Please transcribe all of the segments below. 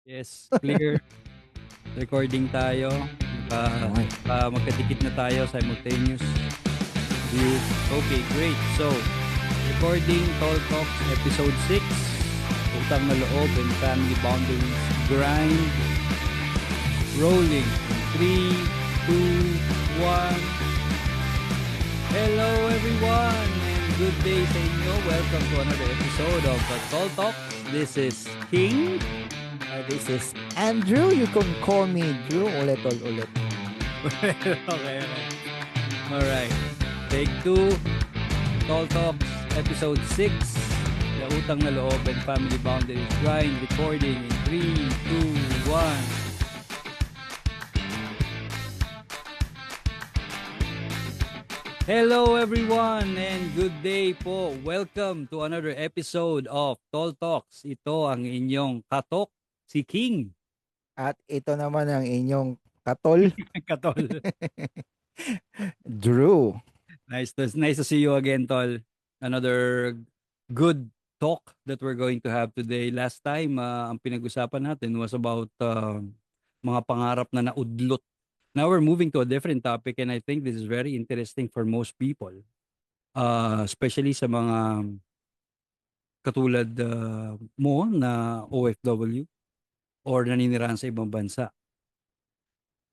Yes, clear. Recording tayo. Okay. Magkadikit na tayo, simultaneous view. Okay, great. So, recording Tall Talks Episode 6. Utang na loob and family boundaries. Grind. Rolling. In 3, 2, 1. Hello everyone and good day sa inyo. Welcome to another episode of Tall Talks. This is King. This is Andrew. You can call me Drew ulit. Okay. Alright. Take 2. Tall Talks, Episode 6. The Utang na Loob and Family Boundaries Grind. Recording in 3, 2, 1. Hello everyone and good day po. Welcome to another episode of Tall Talks. Ito ang inyong katok, si King. At ito naman ang inyong katol, Katol. Drew. Nice to see you again, Tol. Another good talk that we're going to have today. Last time, ang pinag-usapan natin was about mga pangarap na naudlot. Now we're moving to a different topic and I think this is very interesting for most people. Especially sa mga katulad mo na OFW or naninirahan sa ibang bansa.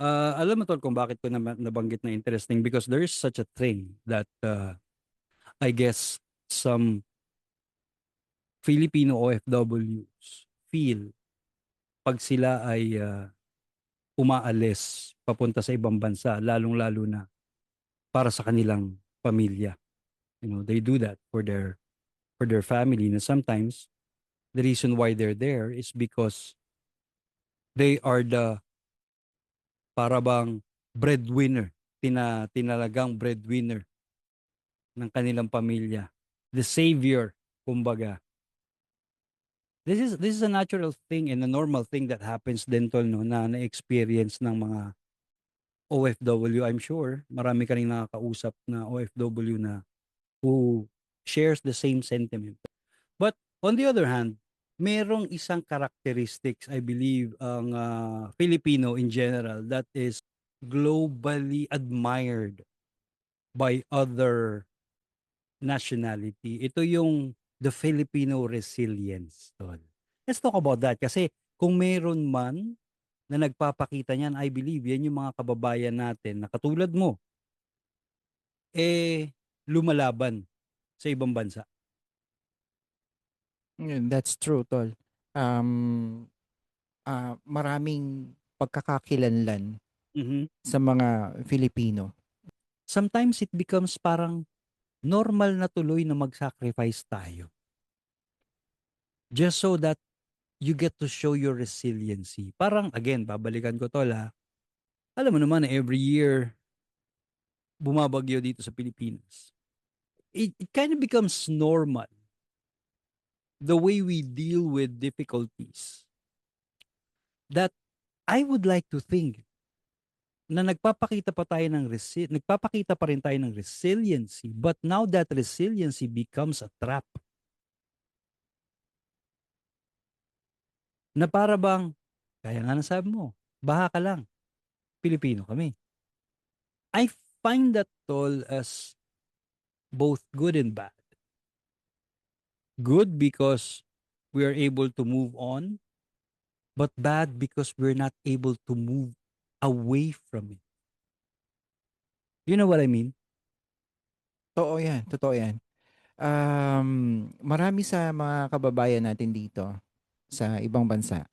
Alam mo Tol kung bakit ko nabanggit na interesting because there is such a thing that I guess some Filipino OFWs feel pag sila ay umaalis papunta sa ibang bansa, lalong-lalo na para sa kanilang pamilya. You know, they do that for their family. And sometimes the reason why they're there is because they are the para bang breadwinner, tinalagang breadwinner ng kanilang pamilya. The savior, kumbaga. This is a natural thing and a normal thing that happens din Tol, no, na-experience ng mga OFW. I'm sure marami ka ring nakakausap na OFW na who shares the same sentiment. But on the other hand, merong isang characteristics I believe ang Filipino in general that is globally admired by other nationality. Ito yung the Filipino resilience, Tol. Let's talk about that kasi kung meron man na nagpapakita niyan, I believe yan yung mga kababayan natin na katulad mo, lumalaban sa ibang bansa. That's true, tol. Um, Maraming pagkakakilanlan Mhm. sa mga Filipino. Sometimes it becomes parang normal na tuloy na mag-sacrifice tayo. Just so that you get to show your resiliency. Parang, again, babalikan ko Tol ha. Alam mo naman na every year, bumabagyo dito sa Pilipinas. It kind of becomes normal the way we deal with difficulties that I would like to think na nagpapakita pa rin tayo ng resiliency, but now that resiliency becomes a trap. Na para bang, kaya nga nasabi mo, baha ka lang, Pilipino kami. I find that Tol as both good and bad. Good because we are able to move on, but bad because we're not able to move away from it. You know what I mean? Totoo yan. Marami sa mga kababayan natin dito sa ibang bansa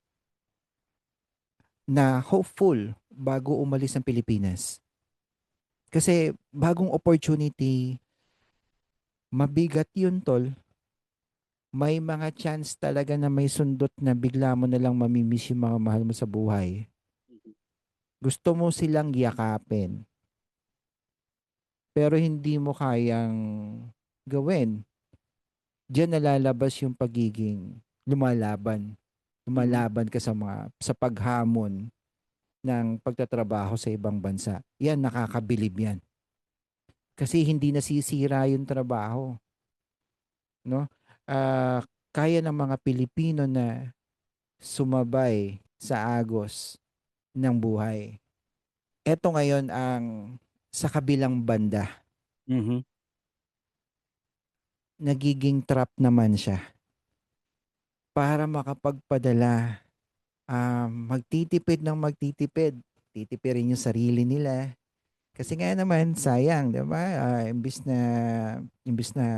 na hopeful bago umalis ng Pilipinas. Kasi bagong opportunity, mabigat yun, tol. May mga chance talaga na may sundot na bigla mo na lang mamimiss yung mga mahal mo sa buhay. Gusto mo silang yakapin. Pero hindi mo kayang gawin. Diyan nalalabas yung pagiging lumalaban. Lumalaban ka sa paghamon ng pagtatrabaho sa ibang bansa. Yan, nakakabilib yan. Kasi hindi nasisira yung trabaho. No? Kaya ng mga Pilipino na sumabay sa agos ng buhay. Eto ngayon ang sa kabilang banda, Mhm. nagiging trap naman siya para makapagpadala. Magtitipid ng magtitipid. Titipirin yung sarili nila. Kasi nga naman, sayang, di ba? Imbis na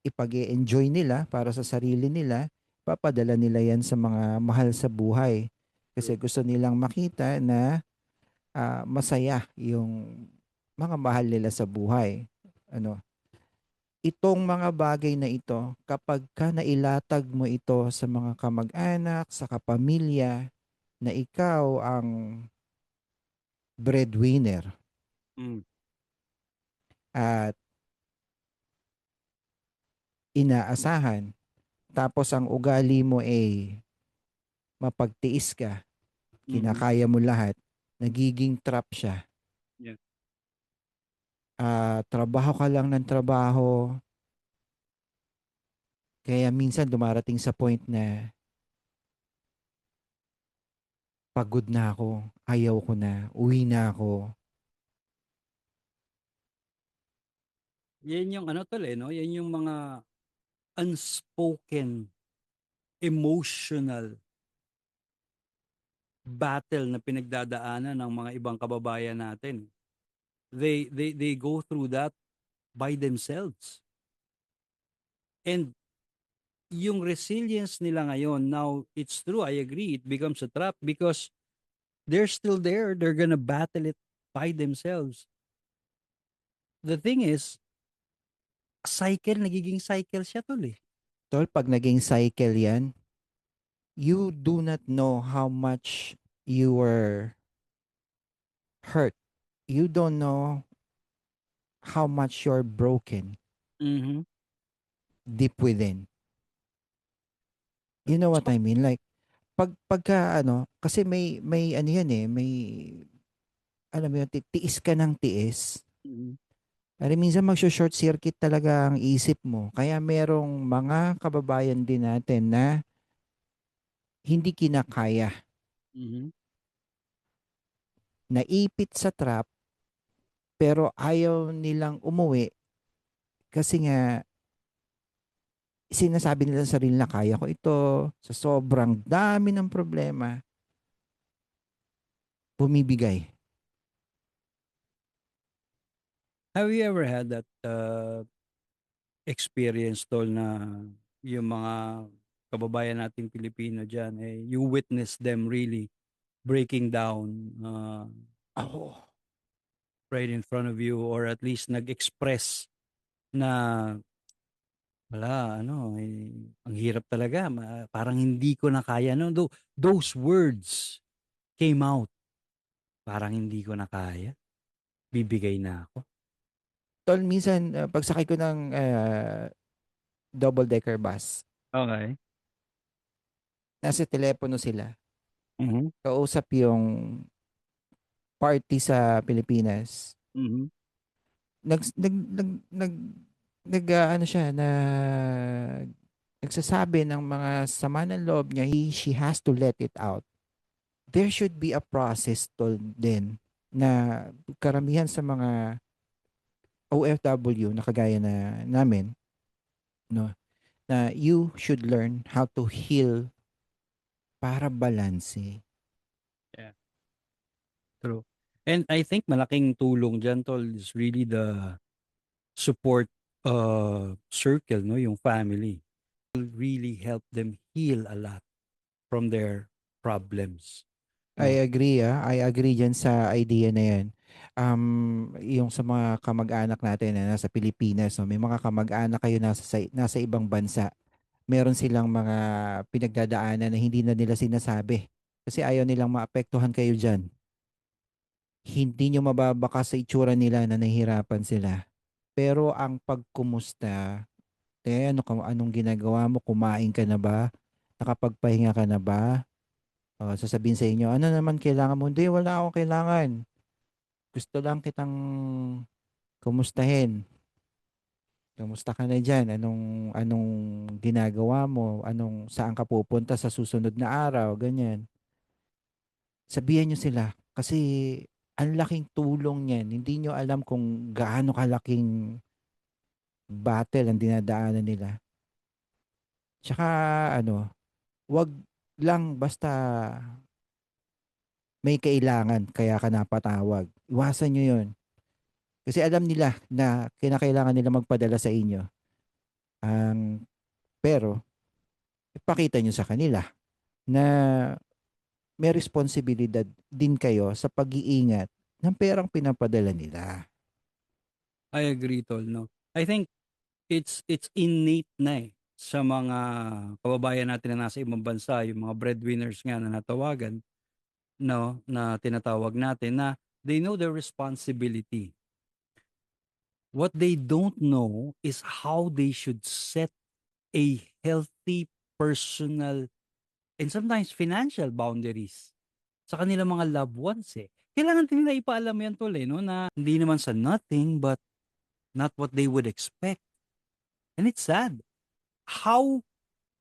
ipag-enjoy nila para sa sarili nila, papadala nila yan sa mga mahal sa buhay. Kasi gusto nilang makita na masaya yung mga mahal nila sa buhay. Ano, itong mga bagay na ito, kapag ka nailatag mo ito sa mga kamag-anak, sa kapamilya, na ikaw ang breadwinner Hmm. at inaasahan, tapos ang ugali mo ay mapagtiis ka, Mhm. kinakaya mo lahat, nagiging trap siya. Yeah. Trabaho ka lang ng trabaho, kaya minsan dumarating sa point na pagod na ako, ayaw ko na, uwi na ako. Yan yung ano tol, eh, 'no, yan yung mga unspoken emotional battle na pinagdadaanan ng mga ibang kababayan natin. They go through that by themselves. And yung resilience nila ngayon, now it's true, I agree, it becomes a trap because they're still there, they're gonna battle it by themselves. The thing is, nagiging cycle siya tol, eh. Tol, pag naging cycle yan, you do not know how much you were hurt. You don't know how much you're broken Mhm. deep within. You know what So I mean? Like, pagka ano, kasi may ano yan eh, may, alam mo yun, tiis ka ng tiis. mhm, Pero minsan magsho-short circuit talaga ang isip mo. Kaya merong mga kababayan din natin na hindi kinakaya, mhm. naipit sa trap, pero ayaw nilang umuwi kasi nga sinasabi nila sa sarili na kaya ko ito, sa sobrang dami ng problema, bumibigay. Have you ever had that, experience tol na yung mga kababayan nating Pilipino diyan, eh, you witness them really breaking down, Ako, right in front of you or at least nag-express na, "Wala ano, eh, ang hirap talaga parang hindi ko na kaya." No, those words came out, "Parang hindi ko na kaya, bibigay na ako." tol, minsan pagsakay ko ng double-decker bus, Okay. nasa telepono sila. Mhm, Kausap yung party sa Pilipinas. mhm, Nag nag nag nag nag ano siya na nagsasabi ng mga sama ng loob niya, she has to let it out. There should be a process tol din na karamihan sa mga OFW na kagaya na namin, no, na you should learn how to heal para balanse. yeah, true. And I think malaking tulong diyan tol is really the support, circle 'no, yung family. Will really help them heal a lot from their problems, 'no? I agree dyan sa idea na yan. Yung sa mga kamag-anak natin na nasa Pilipinas, no, may mga kamag-anak kayo nasa ibang bansa. Meron silang mga pinagdadaanan na hindi na nila sinasabi. Kasi ayaw nilang maapektuhan kayo dyan. Hindi nyo mababaka sa itsura nila na nahihirapan sila. Pero ang pagkumusta, anong ginagawa mo? Kumain ka na ba? Nakapagpahinga ka na ba? Sasabihin sa inyo, ano naman kailangan mo? Hindi, wala akong kailangan. Gusto lang kitang kumustahin. Kamusta ka na diyan? Anong anong ginagawa mo? Saan ka pupunta sa susunod na araw? Ganyan. Sabihan niyo sila kasi ang laking tulong niyan. Hindi niyo alam kung gaano kalaking battle ang dinadaanan nila. Tsaka ano, 'wag lang basta may kailangan kaya ka napatawag. Iwasan niyo 'yun. Kasi alam nila na kinakailangan nila magpadala sa inyo. Pero ipakita niyo sa kanila na may responsibilidad din kayo sa pag-iingat ng perang pinapadala nila. I agree, tol, no? I think it's innate na eh sa mga kababayan natin na nasa ibang bansa, yung mga breadwinners nga na natawagan, no, na tinatawag natin na they know their responsibility. What they don't know is how they should set a healthy personal and sometimes financial boundaries sa kanilang mga loved ones eh. Kailangan din nila ipaalam yan, tol, eh, no, na hindi naman sa nothing but not what they would expect. And it's sad. How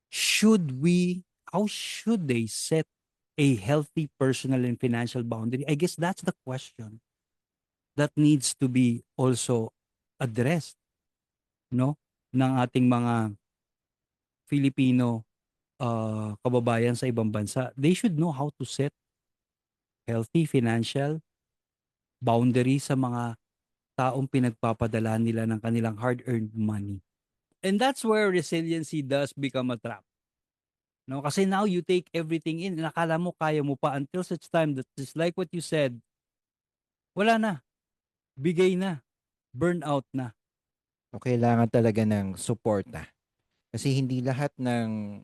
should we, how should they set a healthy personal and financial boundary? I guess that's the question that needs to be also addressed, no, ng ating mga Filipino kababayan sa ibang bansa. They should know how to set healthy financial boundary sa mga taong pinagpapadala nila ng kanilang hard-earned money. And that's where resiliency does become a trap. No, kasi now you take everything in, nakala mo kaya mo pa until such time that just like what you said, wala na, bigay na, burnout na. O kailangan talaga ng suporta. Kasi hindi lahat ng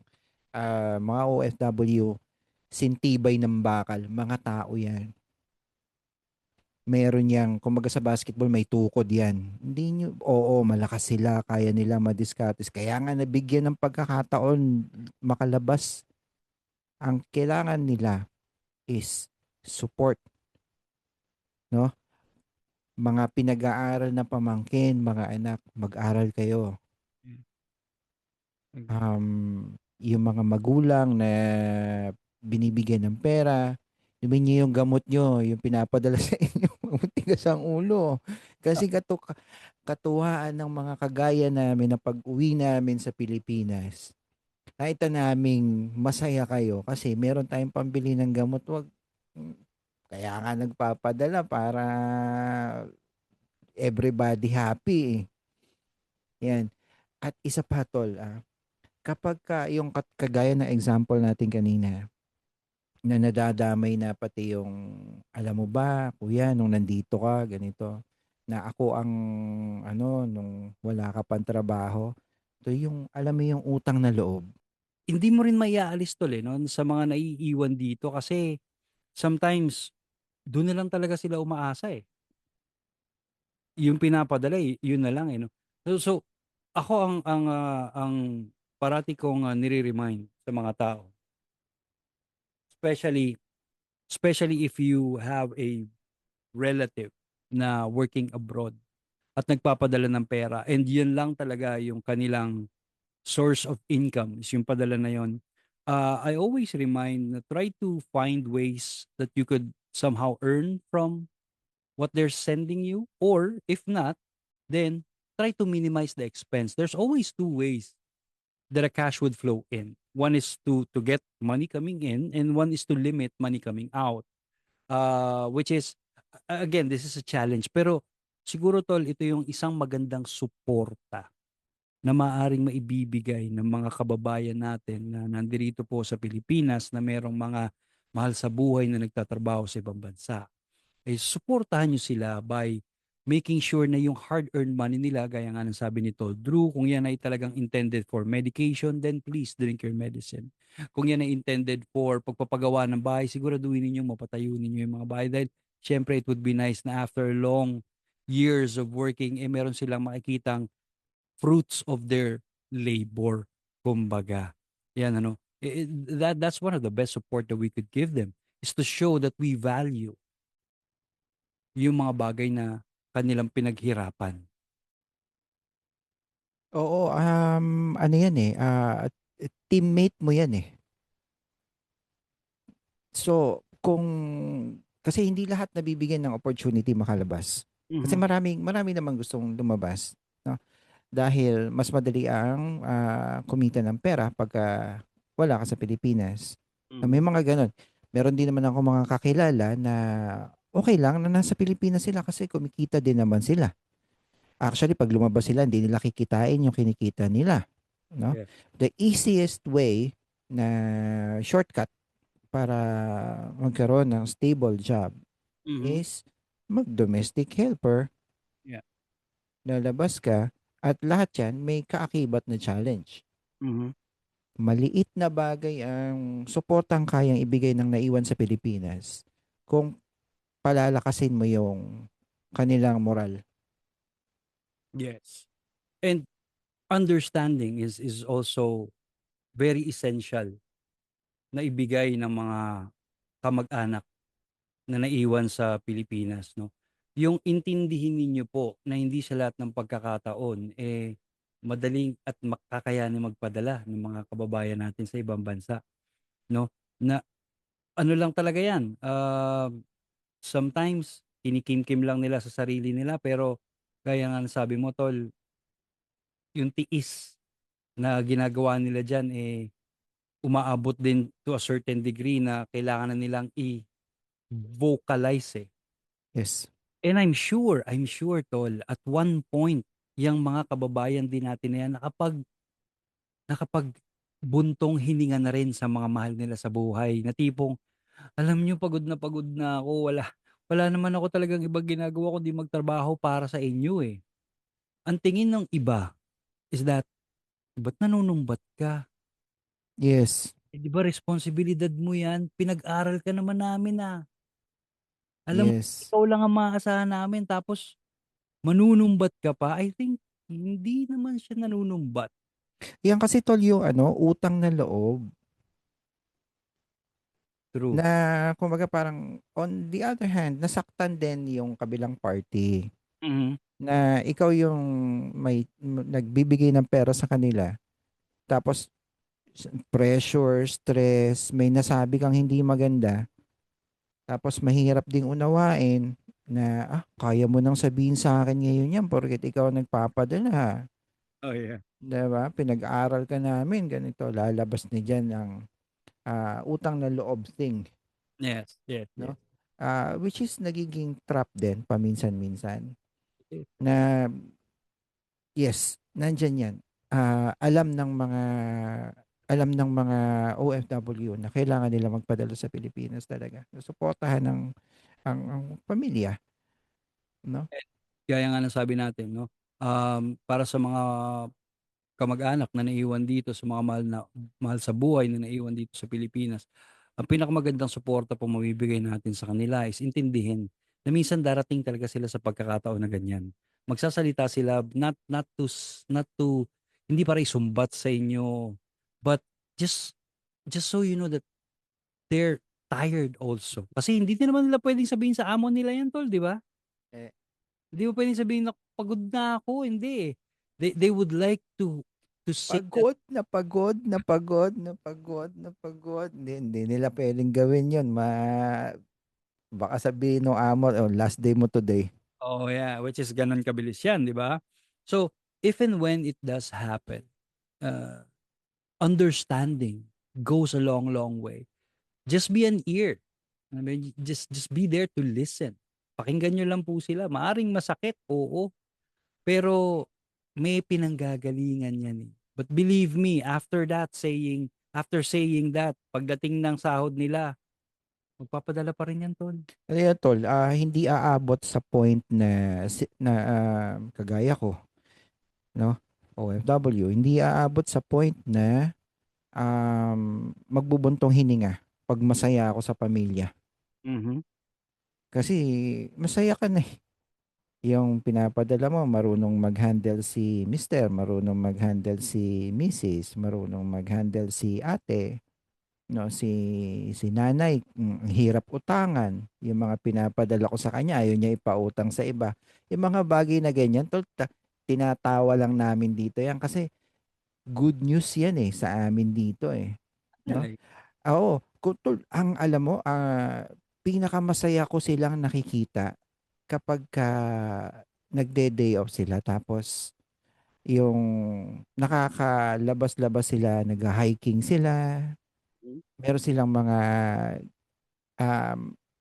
mga OFW sintibay ng bakal. Mga tao yan. Meron yang, kumbaga sa basketball, may tukod yan. Hindi nyo, oo, malakas sila, kaya nila madiskatis. Kaya nga nabigyan ng pagkakataon makalabas. Ang kailangan nila is support, no? Mga pinag-aaral na pamangkin, mga anak, mag-aral kayo. Mm, agree. Yung mga magulang na binibigyan ng pera, inumin niyo yung gamot niyo, yung pinapadala sa inyo, matigas ang ulo. Ah, Kasi katuwaan ng mga kagaya namin na pag-uwi namin sa Pilipinas, nakita naming masaya kayo kasi meron tayong pambili ng gamot. Kaya nga nagpapadala para everybody happy eh. Yan. At isa pa tol, kapag yung kagaya ng example natin kanina, na nadadamay na pati yung, alam mo ba, kuya, nung nandito ka, ganito, na ako ang, nung wala ka pang trabaho, to yung, alam mo yung utang na loob. hindi mo rin maiaalis tol eh, no, sa mga naiiwan dito kasi sometimes doon na lang talaga sila umaasa eh. Yung pinapadala eh, yun na lang eh, no. So ako ang parati kong nire-remind sa mga tao, especially especially if you have a relative na working abroad at nagpapadala ng pera and yun lang talaga yung kanilang source of income is yung padala na yun. I always remind na try to find ways that you could somehow earn from what they're sending you, or if not, then try to minimize the expense. There's always two ways that a cash would flow in. One is to get money coming in, and one is to limit money coming out. Which is again, this is a challenge. Pero siguro tol, ito yung isang magandang suporta na maaring maibibigay ng mga kababayan natin na nandirito po sa Pilipinas na merong mga mahal sa buhay na nagtatrabaho sa ibang bansa. Eh, suportahan nyo sila by making sure na yung hard-earned money nila, gaya nga ng sabi ni Tol Drew, kung yan ay talagang intended for medication, then please drink your medicine. Kung yan ay intended for pagpapagawa ng bahay, siguraduhin ninyo mapatayo ninyo yung mga bahay dahil syempre it would be nice na after long years of working, eh meron silang makikitang fruits of their labor, kumbaga. Yan ano. That's one of the best support that we could give them is to show that we value yung mga bagay na kanilang pinaghirapan. Oo, ano yan eh, teammate mo yan eh. So, kasi hindi lahat nabibigyan ng opportunity makalabas. Kasi Mhm, marami namang gustong lumabas, no? Dahil mas madali ang kumita ng pera pagka wala ka sa Pilipinas. May mhm, mga ganon. Meron din naman ako mga kakilala na okay lang na nasa Pilipinas sila kasi kumikita din naman sila. Actually, pag lumabas sila, hindi nila kikitain yung kinikita nila, no? yeah, The easiest way na shortcut para magkaroon ng stable job mhm, is mag-domestic helper, yeah, lalabas ka, at lahat yan may kaakibat na challenge. mhm, Maliit na bagay ang suportang kayang ibigay ng naiwan sa Pilipinas kung palalakasin mo yung kanilang moral. yes. And understanding is also very essential na ibigay ng mga kamag-anak na naiwan sa Pilipinas, 'no? Yung intindihin ninyo po na hindi sa lahat ng pagkakataon, eh, madaling at kakayanin magpadala ng mga kababayan natin sa ibang bansa, 'no? Na ano lang talaga 'yan, sometimes kinikimkim lang nila sa sarili nila, pero gaya nga ng sabi mo tol, yung tiis na ginagawa nila diyan, eh, umaabot din to a certain degree na kailangan na nilang i-vocalize, eh. Yes. And I'm sure tol, at one point, yang mga kababayan din natin na yan nakapagbuntong hininga na rin sa mga mahal nila sa buhay, na tipong, "Alam niyo pagod na ako, wala naman ako talagang ibang ginagawa kundi magtrabaho para sa inyo, eh." Ang tingin ng iba is that, "Ba't nanunumbat ka? Yes. Eh, 'di ba responsibilidad mo 'yan, pinag-aral ka naman namin, ah. Alam mo Yes. ikaw lang ang maaasahan namin tapos manunumbat ka pa." I think hindi naman siya nanunumbat. Yan kasi tol yung utang na loob True. na kumbaga parang on the other hand, nasaktan din yung kabilang party Mhm. na ikaw yung nagbibigay ng pera sa kanila tapos pressure, stress, may nasabi kang hindi maganda tapos mahirap ding unawain na kaya mo nang sabihin sa akin ngayon yan porket ikaw ang nagpapadala. Oh, yeah. 'Di ba? Pinag-aaral ka namin ganito lalabas ni diyan ang utang na loob thing, Yes, yes, no? yes. Which is nagiging trap din paminsan-minsan Eh, na yes, nandiyan 'yan. Alam ng mga OFW na kailangan nila magpadala sa Pilipinas talaga. Suportahan ang pamilya, no? gaya nga ng sabi natin 'no, para sa mga kamag-anak na naiwan dito, sa mga mahal sa buhay na naiwan dito sa Pilipinas, ang pinakamagandang suporta po mabibigay natin sa kanila is intindihin na minsan darating talaga sila sa pagkakataon na ganyan. Magsasalita sila, not to hindi para isumbat sa inyo, but just just so you know that they're tired also. Kasi hindi din naman nila puwedeng sabihin sa amo nila 'yan tol, 'di ba? Eh, Hindi mo puwedeng sabihin na, "Pagod na ako." Hindi, eh. They would like to say that. pagod na pagod na pagod na pagod na pagod. Hindi nila puwedeng gawin 'yun. Baka sabihin nung amo, "Oh, last day mo today." Oh, yeah, which is gano'n kabilis 'yan, 'di ba? So, if and when it does happen, uh, understanding goes a long, long way. Just be an ear. I mean, just be there to listen. Pakinggan niyo lang po sila. Maaring masakit, oo, pero may pinanggagalingan 'yan, eh. But believe me, after saying that, pagdating ng sahod nila, magpapadala pa rin 'yan tol. Kaya tol, hindi aabot sa point na kagaya ko, no? OFW, hindi aabot sa point na magbubuntong hininga pag masaya ako sa pamilya. Mhm, Kasi masaya ka na eh. Yung pinapadala mo, marunong mag-handle si Mister, marunong mag-handle si Mrs., marunong mag-handle si ate, no, si nanay, hirap utangan. Yung mga pinapadala ko sa kanya, ayaw niya ipautang sa iba. Yung mga bagay na ganyan, tol, tinatawa lang namin dito yan kasi good news yan eh sa amin dito eh. No? Ay, Oo, ang alam mo, pinakamasaya ko silang nakikita kapag nagde-day off sila tapos yung nakakalabas-labas sila, nag-hiking sila, mm, meron silang mga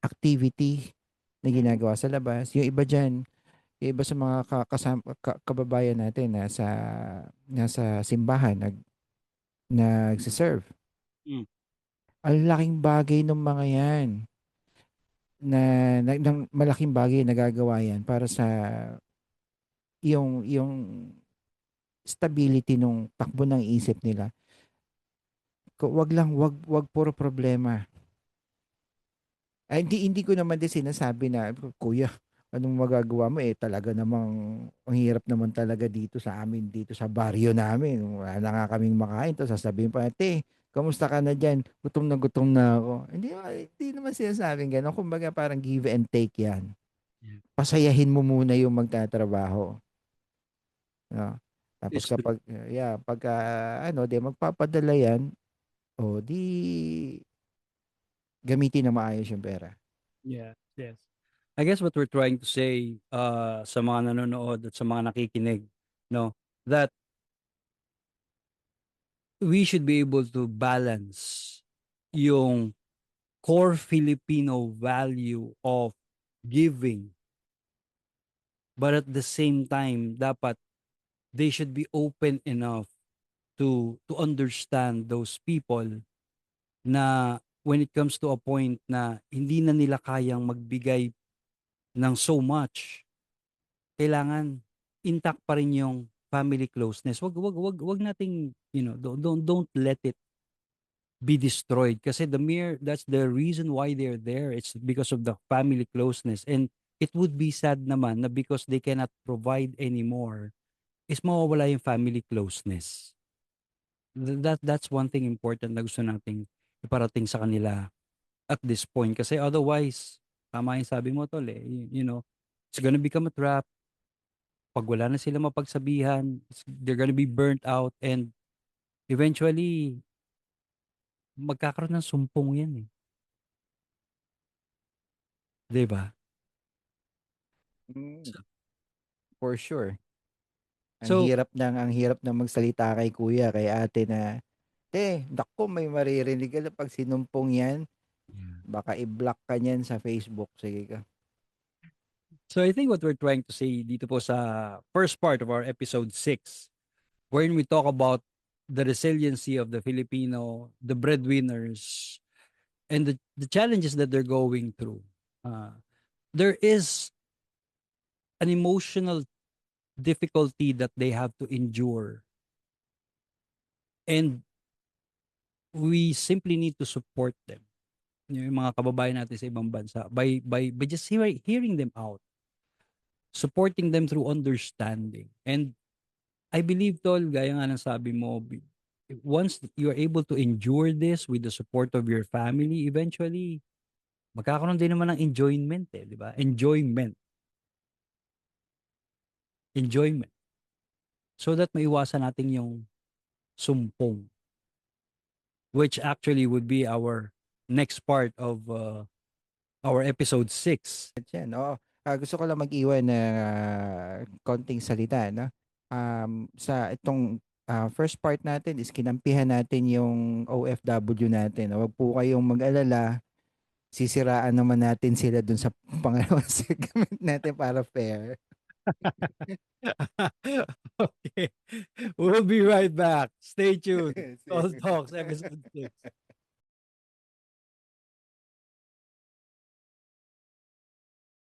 activity na mm, ginagawa sa labas. Yung iba diyan, yung iba sa mga kababayan natin na nasa simbahan nagse-serve. mm. Ang laking bagay ng mga 'yan ng malaking bagay na nagagawa 'yan para sa yung stability nung takbo ng isip nila. Wag lang, wag puro problema. Ay, hindi ko naman din sinasabi na, kuya, anong magagawa mo eh, talaga namang, ang hirap naman talaga dito sa amin, dito sa baryo namin. Wala na nga kaming makain. To sasabihin pa, te, kamusta ka na dyan? Gutom na ako. Hindi naman sinasabing gano'n. Kumbaga parang give and take yan. Yeah. Pasayahin mo muna yung magtatrabaho. No? Tapos It's true. kapag, pagka, di magpapadala yan, o di gamitin na maayos yung pera. Yeah, yes. I guess what we're trying to say sa mga nanonood at sa mga nakikinig, no, that we should be able to balance yung core Filipino value of giving, but at the same time dapat they should be open enough to understand those people na when it comes to a point na hindi na nila kayang magbigay ng so much, kailangan intact pa rin yung family closeness. Wag nating, don't let it be destroyed kasi that's the reason why they're there. It's because of the family closeness, and it would be sad naman na because they cannot provide anymore is mawawala yung family closeness. That's one thing important na gusto nating iparating sa kanila at this point kasi otherwise tama yung sabi mo tol eh, it's gonna become a trap. Pag wala na sila mapagsabihan, they're gonna be burnt out, and eventually magkakaroon ng sumpong yan eh. 'Di ba? Mm, So, for sure. so Ang hirap ng magsalita kay kuya, kay ate na, naku, may maririnig ka na pag sinumpong yan. yeah. Baka i-block ka niyan sa Facebook. Sige ka. So I think what we're trying to say dito po sa first part of our episode 6, wherein we talk about the resiliency of the Filipino, the breadwinners, and the challenges that they're going through. There is an emotional difficulty that they have to endure, and we simply need to support them. Yung mga kababayan natin sa ibang bansa by just hearing them out, supporting them through understanding. And I believe tol, gaya nga ng sabi mo, once you're able to endure this with the support of your family, eventually magkakaroon din naman ng enjoyment eh, di ba? Enjoyment. So that maiwasan natin yung sumpong, which actually would be our next part of our episode 6. At yan, oo. Gusto ko lang mag-iwan ng konting salita, no? Sa itong first part natin is kinampihan natin yung OFW natin. Huwag po kayong mag-alala. Sisiraan naman natin sila dun sa pangalawang segment natin para fair. Okay. We'll be right back. Stay tuned. All Sige. Talks, episode 6.